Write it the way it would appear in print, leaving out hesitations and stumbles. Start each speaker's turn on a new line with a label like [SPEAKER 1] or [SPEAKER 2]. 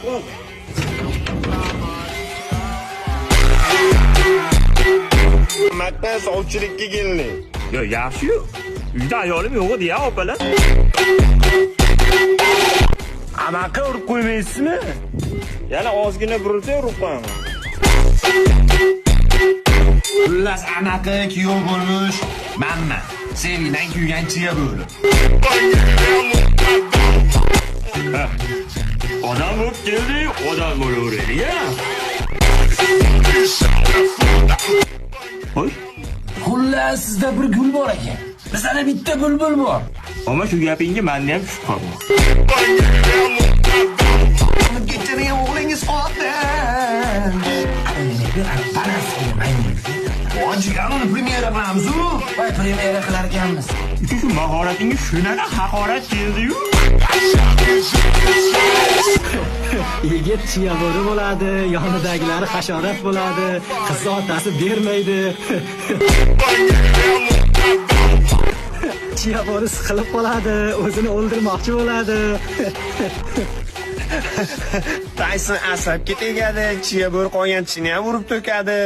[SPEAKER 1] qo'y. Maktab sovchilikka kelding.
[SPEAKER 2] Yo, yaxshi-yu. Uyda ayolim yo'q edi-ya, opalar.
[SPEAKER 1] Amaqa urib qo'ymaysizmi?
[SPEAKER 2] Yana ozgina burilsa urib qo'yaman.
[SPEAKER 3] Xullas anaqa kuyov bo'lmish. Manman. Sevidan kuygan chiya bo'lib.
[SPEAKER 2] Odam bo'lib keldi, odam bo'laveradi-ya. Hoy,
[SPEAKER 3] Xullas sizda bir gul bor ekan. Bizda bitta bulbul bor.
[SPEAKER 2] ama shu gapingga menda ham shubha bor.
[SPEAKER 3] Kechirgan o'g'lingiz qoldi. Ojiganini premyera qilamiz-ku. Voy premyera qilar ekanmiz.
[SPEAKER 2] Shu mahoratingga shunaqa haqorat keldi-yu.
[SPEAKER 4] Yigit chiyabori bo'ladi, yonidagilari hasharot bo'ladi, qizni otasi bermaydi. Chiyabori siqilib qoladi, o'zini o'ldirmoqchi bo'ladi.
[SPEAKER 1] Tayson asabga tegadi, chiya bo'ri qolgan tishini ham urib to'kadi.